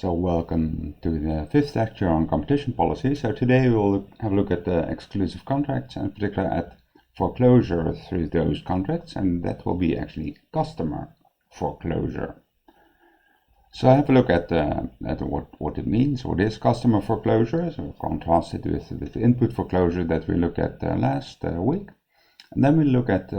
So welcome to the fifth lecture on competition policy. So today we'll have a look at the exclusive contracts, and in particular at foreclosure through those contracts, and that will be actually customer foreclosure. So have a look at what it means. What is customer foreclosure? So contrast it with input foreclosure that we looked at last week. And then we look at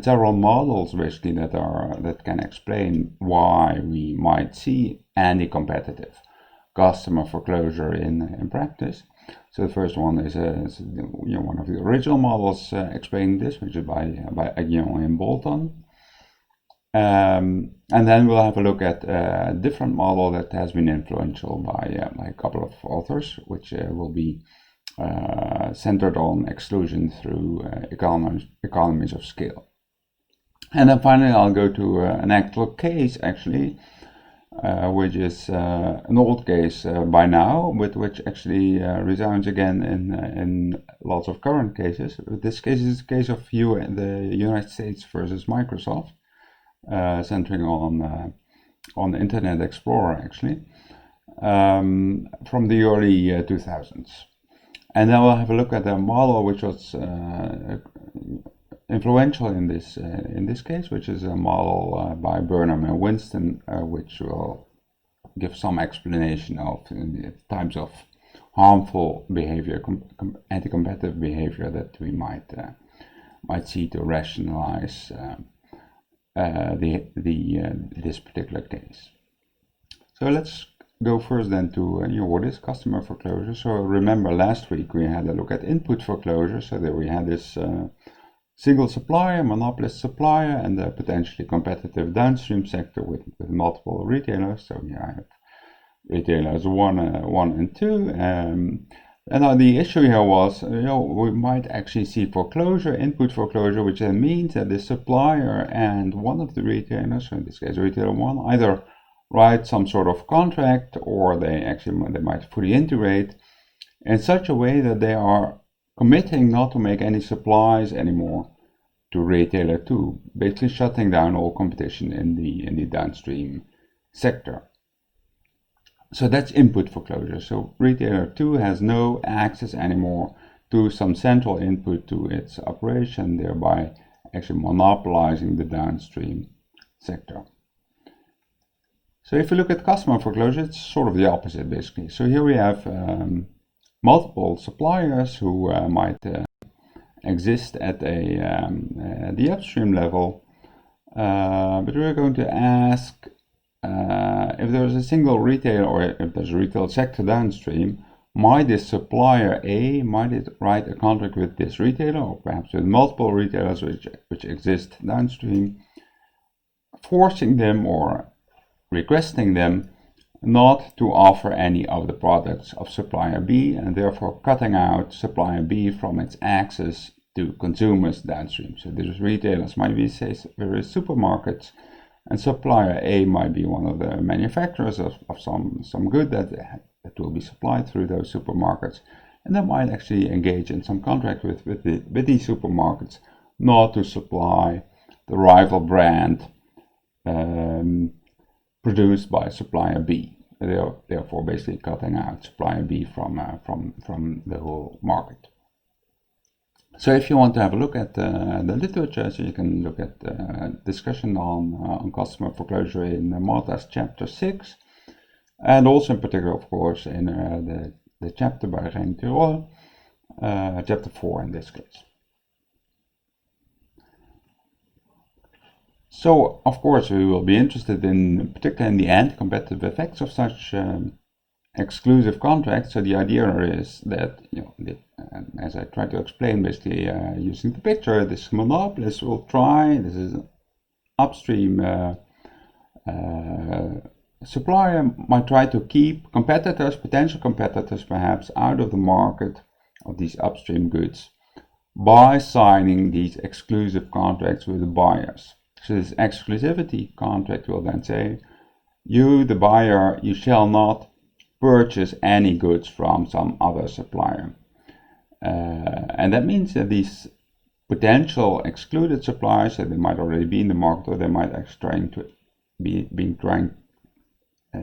several models basically that can explain why we might see anti-competitive customer foreclosure in practice. So the first one is one of the original models explaining this, which is by Agnon and Bolton. And then we'll have a look at a different model that has been influential by a couple of authors, which will be centered on exclusion through economies of scale. And then finally I'll go to an actual case actually, which is an old case by now, but which actually resounds again in lots of current cases. This case is a case of the United States versus Microsoft, centering on Internet Explorer actually, from the early 2000s. And then we'll have a look at a model which was influential in this case, which is a model by Burnham and Winston, which will give some explanation of the types of harmful behavior, anti-competitive behavior that we might see to rationalize this particular case. So let's go first then to what is customer foreclosure. So remember last week we had a look at input foreclosure. So there we had this single supplier, monopolist supplier, and a potentially competitive downstream sector with multiple retailers. So yeah, I have retailers one and two. And now the issue here was, we might actually see foreclosure, input foreclosure, which then means that the supplier and one of the retailers, so in this case retailer one, either write some sort of contract, or they might fully integrate in such a way that they are committing not to make any supplies anymore to retailer 2, basically shutting down all competition in the downstream sector. So that's input foreclosure. So retailer 2 has no access anymore to some central input to its operation, thereby actually monopolizing the downstream sector. So if you look at customer foreclosure, it's sort of the opposite basically. So here we have multiple suppliers who might exist at the upstream level, but we're going to ask if there's a single retailer, or if there's a retail sector downstream, might this supplier A, might it write a contract with this retailer, or perhaps with multiple retailers which exist downstream, forcing them or requesting them not to offer any of the products of supplier B, and therefore cutting out supplier B from its access to consumers downstream. So these retailers might be, say, various supermarkets, and supplier A might be one of the manufacturers of some good that will be supplied through those supermarkets, and they might actually engage in some contract with these supermarkets not to supply the rival brand produced by supplier B, therefore basically cutting out supplier B from the whole market. So if you want to have a look at the literature, so you can look at discussion on customer foreclosure in Motta's chapter 6, and also in particular, of course, in the chapter by Rey and Tirole, chapter 4 in this case. So, of course, we will be interested particularly in the anti-competitive effects of such exclusive contracts. So the idea is that, as I try to explain, basically using the picture, this monopolist will try, this is an upstream supplier, might try to keep competitors, potential competitors perhaps, out of the market of these upstream goods by signing these exclusive contracts with the buyers. So this exclusivity contract will then say, you, the buyer, you shall not purchase any goods from some other supplier. And that means that these potential excluded suppliers, that they might already be in the market, or they might actually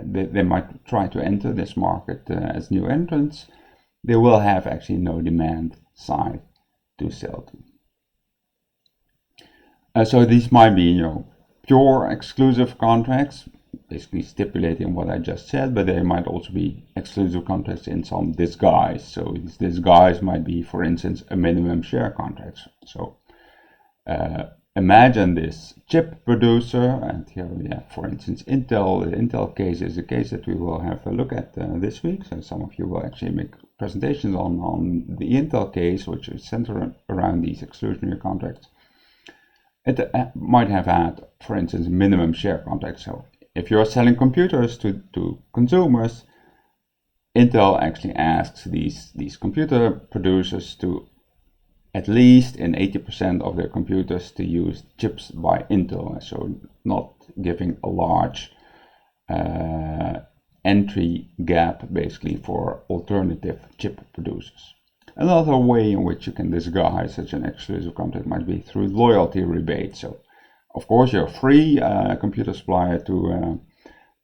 they might try to enter this market as new entrants, they will have actually no demand side to sell to. So these might be, pure exclusive contracts, basically stipulating what I just said, but they might also be exclusive contracts in some disguise. So this disguise might be, for instance, a minimum share contract. So imagine this chip producer, and here we have, for instance, Intel. The Intel case is a case that we will have a look at this week. So some of you will actually make presentations on the Intel case, which is centered around these exclusionary contracts. It might have had, for instance, minimum share contracts. So if you're selling computers to consumers, Intel actually asks these computer producers to at least in 80% of their computers to use chips by Intel, so not giving a large entry gap basically for alternative chip producers. Another way in which you can disguise such an exclusive contract might be through loyalty rebates. So of course you're free computer supplier to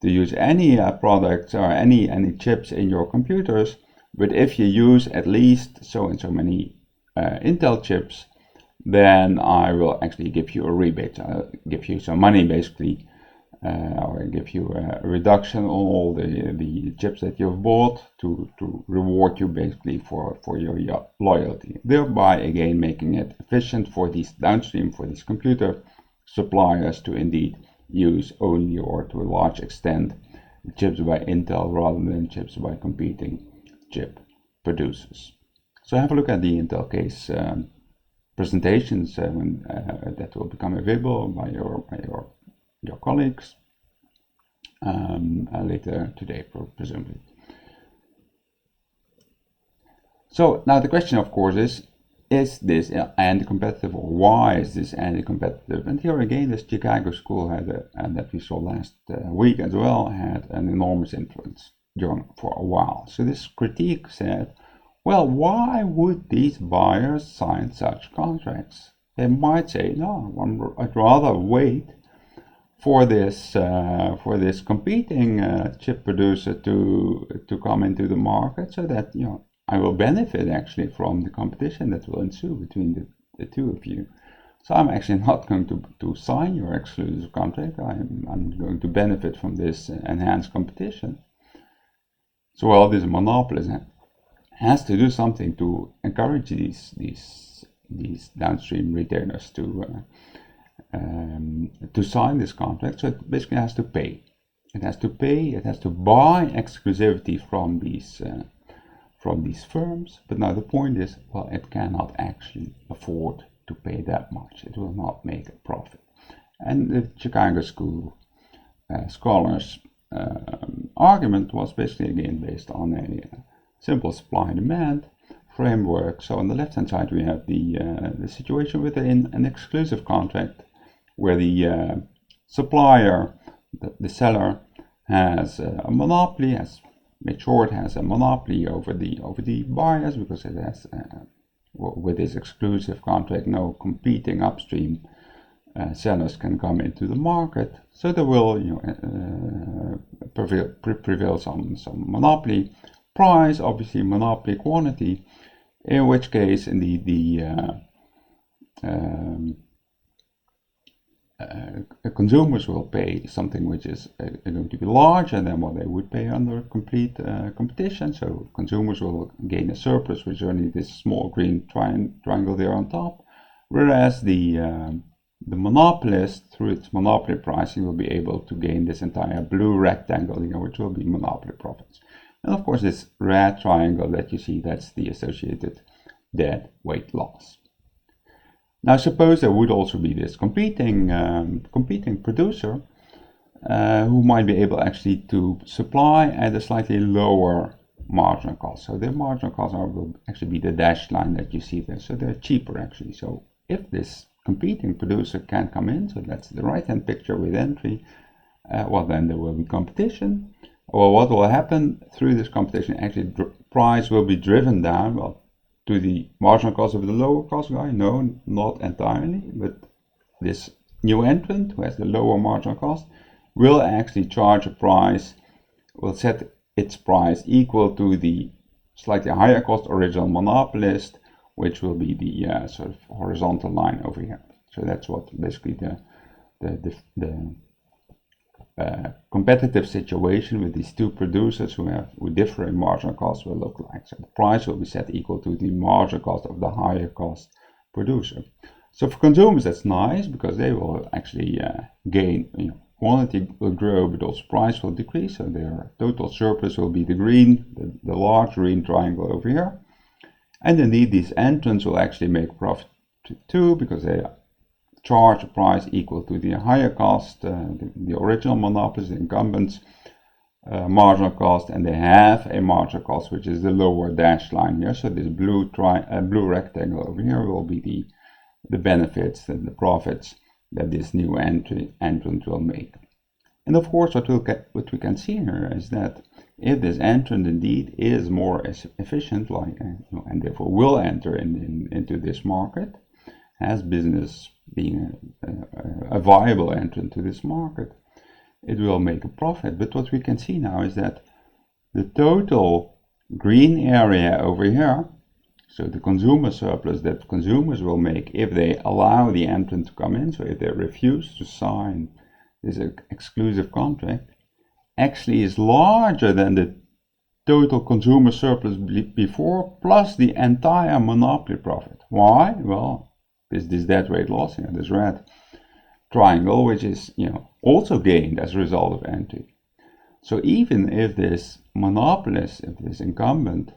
use any products or any chips in your computers, but if you use at least so and so many Intel chips, then I will actually give you a rebate. I'll give you some money basically, or give you a reduction on all the chips that you've bought to reward you basically for your loyalty, thereby again making it efficient for these downstream, for these computer suppliers to indeed use only or to a large extent chips by Intel rather than chips by competing chip producers. So have a look at the Intel case presentations when that will become available by your colleagues later today, presumably. So now the question, of course, is this anti-competitive, or why is this anti-competitive? And here again, this Chicago school had, and that we saw last week as well, had an enormous influence for a while. So this critique said, well, why would these buyers sign such contracts? They might say, no, I'd rather wait for this competing chip producer to come into the market, so that I will benefit actually from the competition that will ensue between the two of you. So I'm actually not going to sign your exclusive contract. I'm going to benefit from this enhanced competition. So well, this monopolist has to do something to encourage these downstream retailers to sign this contract. So it basically has to pay. It has to pay. It has to buy exclusivity from these firms. But now the point is, well, it cannot actually afford to pay that much. It will not make a profit. And the Chicago School scholars' argument was basically again based on a simple supply-demand framework. So on the left-hand side we have the situation within an exclusive contract where the supplier, the seller, has a monopoly, has made sure it has a monopoly over the buyers, because it has with this exclusive contract no competing upstream sellers can come into the market. So there will prevail some monopoly price, obviously monopoly quantity, in which case indeed the consumers will pay something which is going to be larger than what they would pay under complete competition. So consumers will gain a surplus, which is only this small green triangle there on top, whereas the monopolist, through its monopoly pricing, will be able to gain this entire blue rectangle, which will be monopoly profits. And of course, this red triangle that you see, that's the associated dead weight loss. Now, suppose there would also be this competing producer who might be able actually to supply at a slightly lower marginal cost. So their marginal costs will actually be the dashed line that you see there. So they're cheaper actually. So if this competing producer can come in, so that's the right-hand picture with entry, well, then there will be competition. Well, what will happen through this competition? Actually, price will be driven down, well, to the marginal cost of the lower cost guy. No, not entirely, but this new entrant who has the lower marginal cost will actually charge a price will set its price equal to the slightly higher cost original monopolist, which will be the sort of horizontal line over here. So that's what basically the competitive situation with these two producers who differ in marginal cost will look like. So the price will be set equal to the marginal cost of the higher cost producer. So for consumers that's nice, because they will actually gain, quantity will grow, but also price will decrease. So their total surplus will be the green, the large green triangle over here. And indeed these entrants will actually make profit too, because they charge a price equal to the higher cost, the original monopolist, the incumbents, marginal cost, and they have a marginal cost which is the lower dashed line here. So this blue rectangle over here will be the benefits and the profits that this new entrant will make. And of course what we can see here is that if this entrant indeed is more efficient, and therefore will enter into this market, has business being a viable entrant to this market, it will make a profit. But what we can see now is that the total green area over here, so the consumer surplus that consumers will make if they allow the entrant to come in, so if they refuse to sign this exclusive contract, actually is larger than the total consumer surplus before, plus the entire monopoly profit. Why? Well, this dead weight loss here, this red triangle, which is also gained as a result of entry. So even if this monopolist, if this incumbent,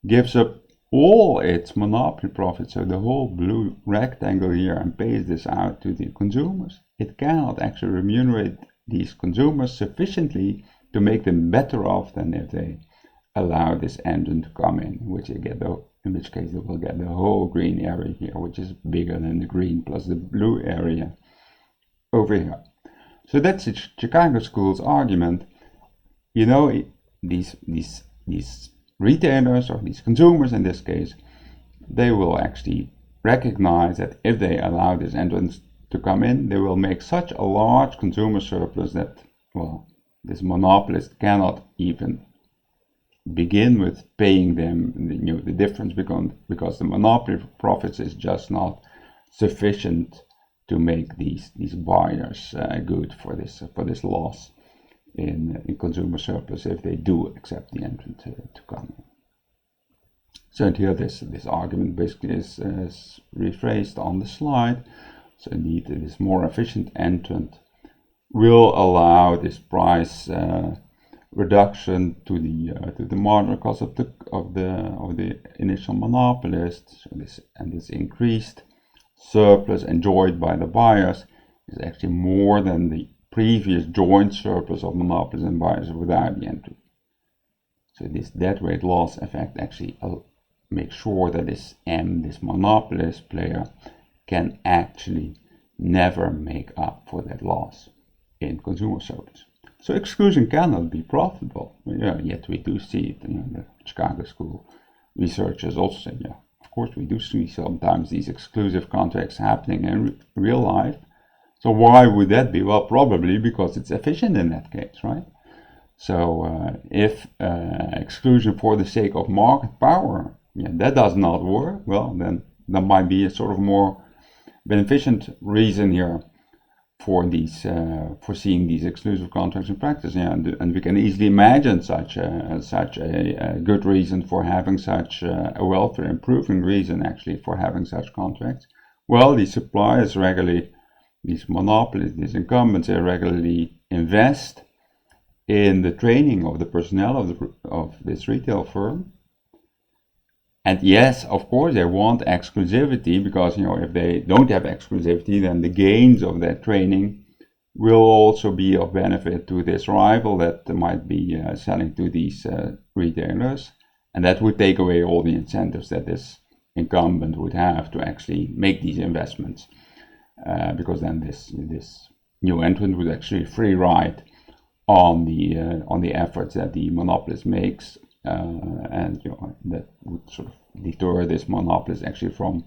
gives up all its monopoly profits, so the whole blue rectangle here, and pays this out to the consumers, it cannot actually remunerate these consumers sufficiently to make them better off than if they allow this entrant to come in, in which case they will get the whole green area here, which is bigger than the green plus the blue area over here. So that's the Chicago School's argument. These retailers, or these consumers in this case, they will actually recognize that if they allow this entrant to come in, they will make such a large consumer surplus that, well, this monopolist cannot even begin with paying them the difference, because the monopoly profits is just not sufficient to make these buyers good for this loss in consumer surplus if they do accept the entrant to come in. So here this argument basically is rephrased on the slide. So indeed this more efficient entrant will allow this price reduction to the marginal cost of the initial monopolist. So this increased surplus enjoyed by the buyers is actually more than the previous joint surplus of monopolists and buyers without the entry. So this dead weight loss effect actually makes sure that this monopolist player can actually never make up for that loss in consumer surplus. So exclusion cannot be profitable. Yet we do see it. The Chicago School researchers also say, of course we do see sometimes these exclusive contracts happening in real life. So why would that be? Well, probably because it's efficient in that case, right? So if exclusion for the sake of market power, that does not work, well, then there might be a sort of more beneficent reason here for seeing these exclusive contracts in practice. And we can easily imagine such a good reason for having such a welfare improving reason actually for having such contracts. Well, these suppliers regularly, these monopolies, these incumbents, they regularly invest in the training of the personnel of this retail firm. And yes, of course, they want exclusivity, because if they don't have exclusivity, then the gains of that training will also be of benefit to this rival that might be selling to these retailers, and that would take away all the incentives that this incumbent would have to actually make these investments, because then this new entrant would actually free ride on the efforts that the monopolist makes. And that would sort of deter this monopolist actually from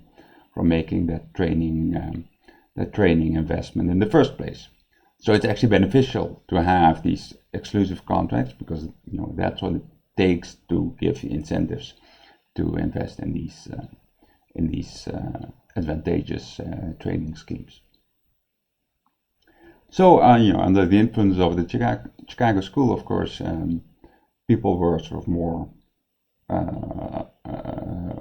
making that training investment in the first place. So it's actually beneficial to have these exclusive contracts, because that's what it takes to give incentives to invest in these advantageous trading schemes. So under the influence of the Chicago School, of course, people were sort of more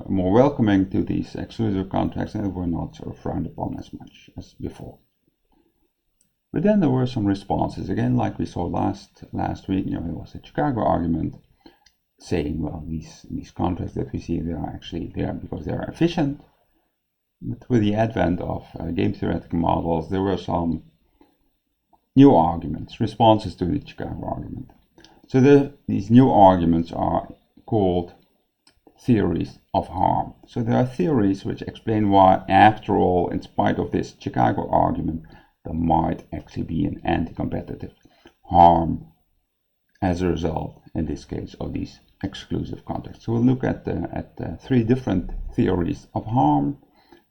welcoming to these exclusive contracts, and were not sort of frowned upon as much as before. But then there were some responses again, like we saw last week. There was a Chicago argument saying, well, these contracts that we see, they are actually there because they are efficient. But with the advent of game theoretical models, there were some new arguments, responses to the Chicago argument. So these new arguments are called theories of harm. So there are theories which explain why, after all, in spite of this Chicago argument, there might actually be an anti-competitive harm as a result, in this case, of these exclusive contracts. So we'll look at three different theories of harm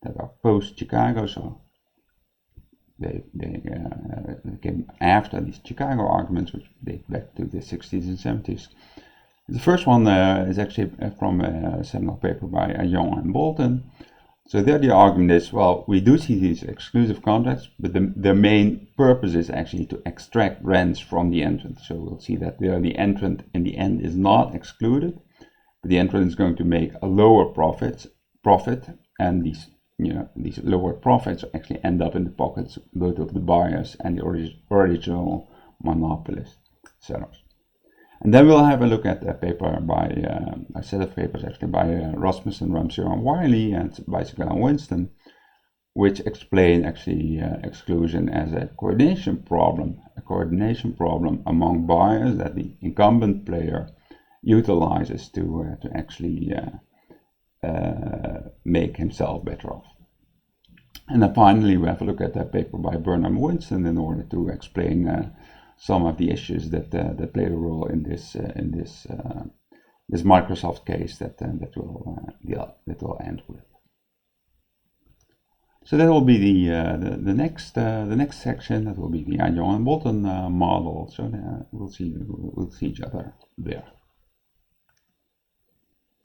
that are post-Chicago. So they came after these Chicago arguments, which date back to the 60s and 70s. The first one is actually from a seminal paper by Young and Bolton. So there the argument is, well, we do see these exclusive contracts, but their main purpose is actually to extract rents from the entrant. So we'll see that there the entrant in the end is not excluded, but the entrant is going to make a lower profit, and these lower profits actually end up in the pockets both of the buyers and the original monopolist sellers. And then we'll have a look at a paper by a set of papers actually by Rasmussen, Ramsey, and Wiley, and Bicycle and Winston, which explain actually exclusion as a coordination problem among buyers that the incumbent player utilizes to actually make himself better off. And then finally we have a look at that paper by Burnham Winston in order to explain some of the issues that played a role in this Microsoft case that will end with. So that will be the next section. That will be the Young and Bolton model. So we'll see each other there.